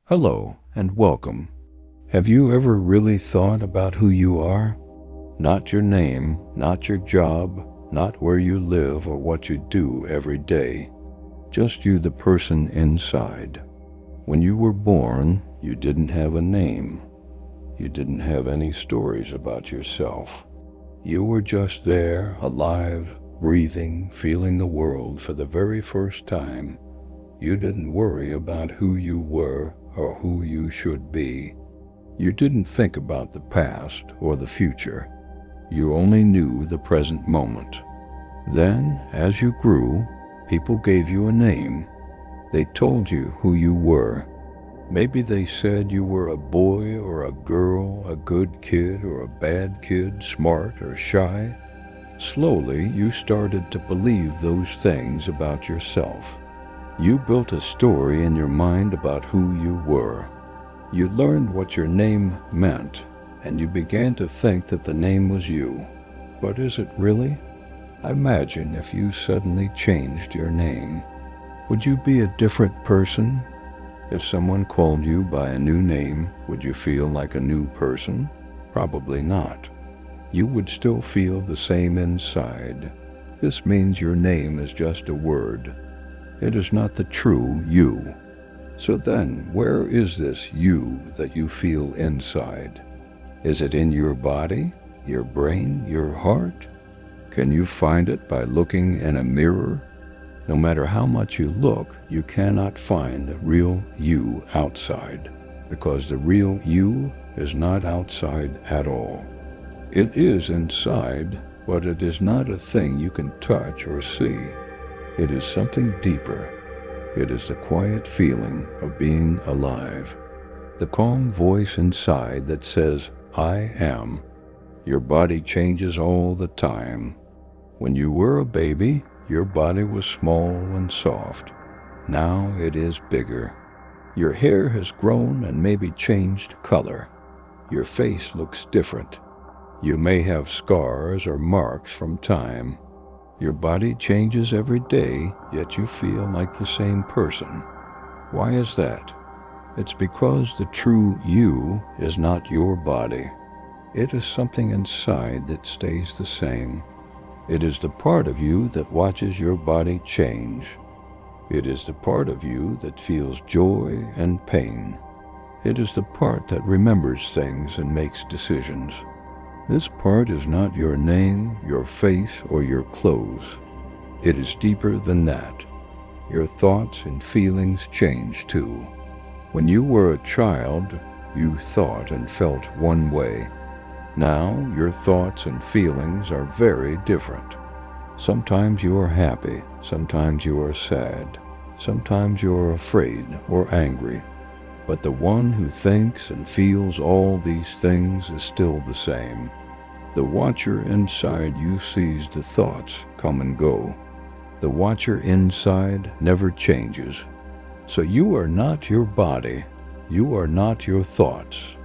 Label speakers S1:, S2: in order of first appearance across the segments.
S1: Hello and welcome. Have you ever really thought about who you are? Not your name, not your job, not where you live or what you do every day. Just you, the person inside. When you were born, you didn't have a name. You didn't have any stories about yourself. You were just there, alive, breathing, feeling the world for the very first time. You didn't worry about who you were or who you should be. You didn't think about the past or the future. You only knew the present moment. Then, as you grew, people gave you a name. They told you who you were. Maybe they said you were a boy or a girl, a good kid or a bad kid, smart or shy. Slowly, you started to believe those things about yourself. You built a story in your mind about who you were. You learned what your name meant, and you began to think that the name was you. But is it really? Imagine if you suddenly changed your name. Would you be a different person? If someone called you by a new name, would you feel like a new person? Probably not. You would still feel the same inside. This means your name is just a word. It is not the true you. So then, where is this you that you feel inside? Is it in your body, your brain, your heart? Can you find it by looking in a mirror? No matter how much you look, you cannot find the real you outside, because the real you is not outside at all. It is inside, but it is not a thing you can touch or see. It is something deeper. It is the quiet feeling of being alive. The calm voice inside that says, I am. Your body changes all the time. When you were a baby, your body was small and soft. Now it is bigger. Your hair has grown and maybe changed color. Your face looks different. You may have scars or marks from time. Your body changes every day, yet you feel like the same person. Why is that? It's because the true you is not your body. It is something inside that stays the same. It is the part of you that watches your body change. It is the part of you that feels joy and pain. It is the part that remembers things and makes decisions. This part is not your name, your face, or your clothes. It is deeper than that. Your thoughts and feelings change too. When you were a child, you thought and felt one way. Now your thoughts and feelings are very different. Sometimes you are happy, sometimes you are sad, sometimes you are afraid or angry. But the one who thinks and feels all these things is still the same. The watcher inside you sees the thoughts come and go. The watcher inside never changes. So you are not your body. You are not your thoughts.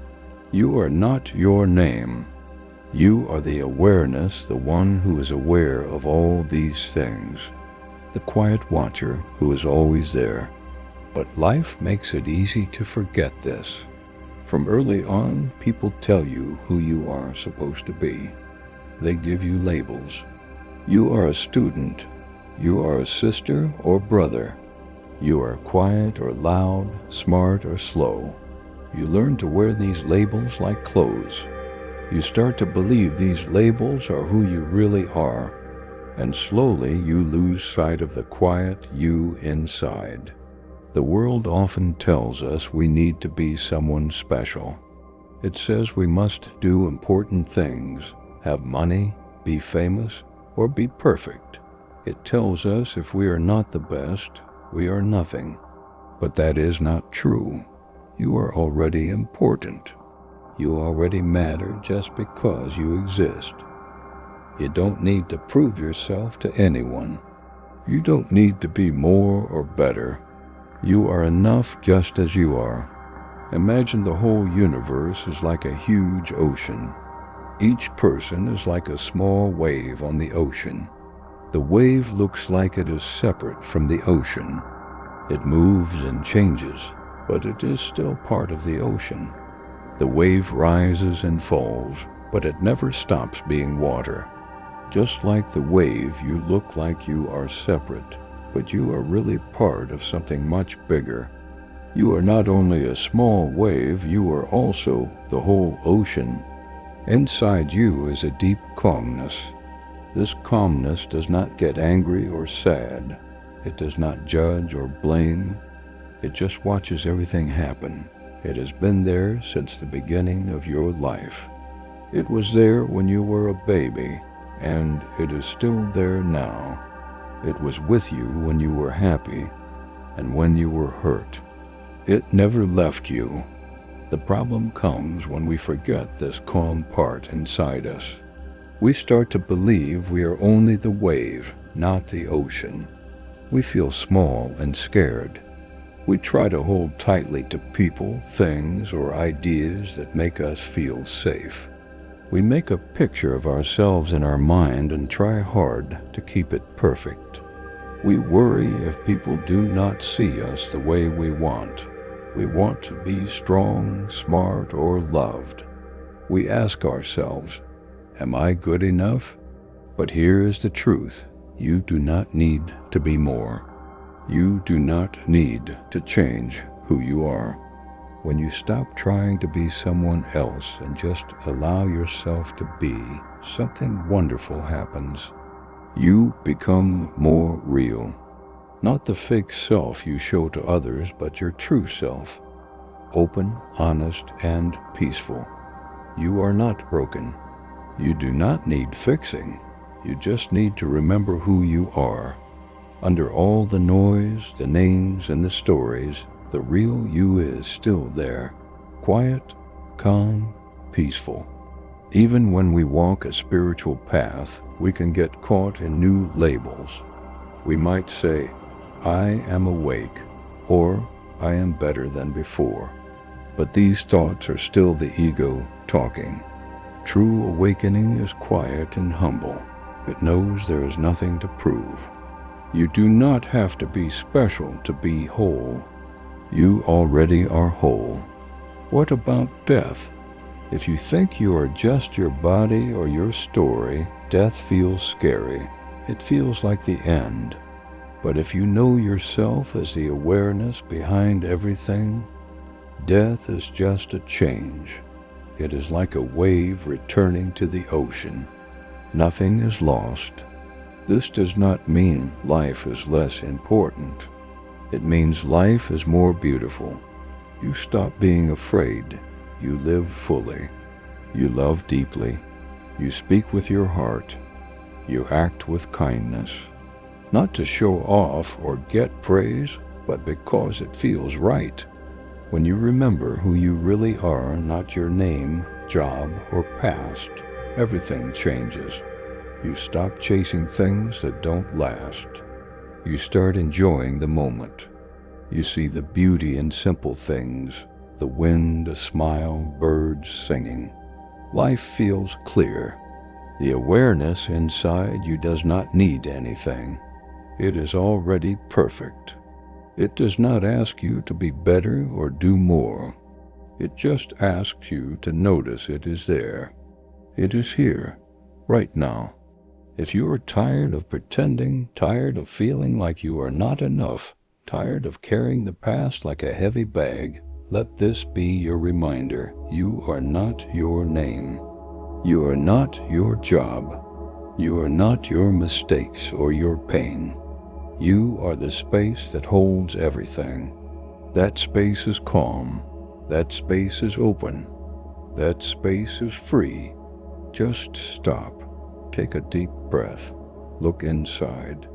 S1: You are not your name. You are the awareness, the one who is aware of all these things. The quiet watcher who is always there. But life makes it easy to forget this. From early on, people tell you who you are supposed to be. They give you labels. You are a student. You are a sister or brother. You are quiet or loud, smart or slow. You learn to wear these labels like clothes. You start to believe these labels are who you really are. And slowly you lose sight of the quiet you inside. The world often tells us we need to be someone special. It says we must do important things, have money, be famous, or be perfect. It tells us if we are not the best, we are nothing. But that is not true. You are already important. You already matter just because you exist. You don't need to prove yourself to anyone. You don't need to be more or better. You are enough just as you are. Imagine the whole universe is like a huge ocean. Each person is like a small wave on the ocean. The wave looks like it is separate from the ocean. It moves and changes. but it is still part of the ocean. The wave rises and falls, but it never stops being water. Just like the wave, you look like you are separate, but you are really part of something much bigger. You are not only a small wave, you are also the whole ocean. Inside you is a deep calmness. This calmness does not get angry or sad. It does not judge or blame. It just watches everything happen. It has been there since the beginning of your life. It was there when you were a baby, and it is still there now. It was with you when you were happy and when you were hurt. It never left you. The problem comes when we forget this calm part inside us. We start to believe we are only the wave, not the ocean. We feel small and scared. We try to hold tightly to people, things, or ideas that make us feel safe. We make a picture of ourselves in our mind and try hard to keep it perfect. We worry if people do not see us the way we want. We want to be strong, smart, or loved. We ask ourselves, am I good enough? But here is the truth. You do not need to be more. You do not need to change who you are. When you stop trying to be someone else and just allow yourself to be, something wonderful happens. You become more real. Not the fake self you show to others, but your true self. Open, honest, and peaceful. You are not broken. You do not need fixing. You just need to remember who you are. Under all the noise, the names, and the stories, the real you is still there. Quiet, calm, peaceful. Even when we walk a spiritual path, we can get caught in new labels. We might say, I am awake, or I am better than before. But these thoughts are still the ego talking. True awakening is quiet and humble. It knows there is nothing to prove. You do not have to be special to be whole. You already are whole. What about death? If you think you are just your body or your story, death feels scary. It feels like the end. But if you know yourself as the awareness behind everything, death is just a change. It is like a wave returning to the ocean. Nothing is lost. This does not mean life is less important. It means life is more beautiful. You stop being afraid. You live fully. You love deeply. You speak with your heart. You act with kindness. Not to show off or get praise, but because it feels right. When you remember who you really are, not your name, job, or past, everything changes. You stop chasing things that don't last. You start enjoying the moment. You see the beauty in simple things, the wind, a smile, birds singing. Life feels clear. The awareness inside you does not need anything. It is already perfect. It does not ask you to be better or do more. It just asks you to notice it is there. It is here, right now. If you are tired of pretending, tired of feeling like you are not enough, tired of carrying the past like a heavy bag, let this be your reminder. You are not your name. You are not your job. You are not your mistakes or your pain. You are the space that holds everything. That space is calm. That space is open. That space is free. Just stop. Take a deep breath. Look inside.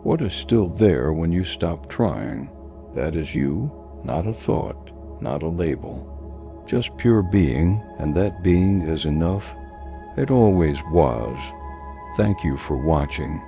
S1: What is still there when you stop trying? That is you, not a thought, not a label. Just pure being, and that being is enough. It always was. Thank you for watching.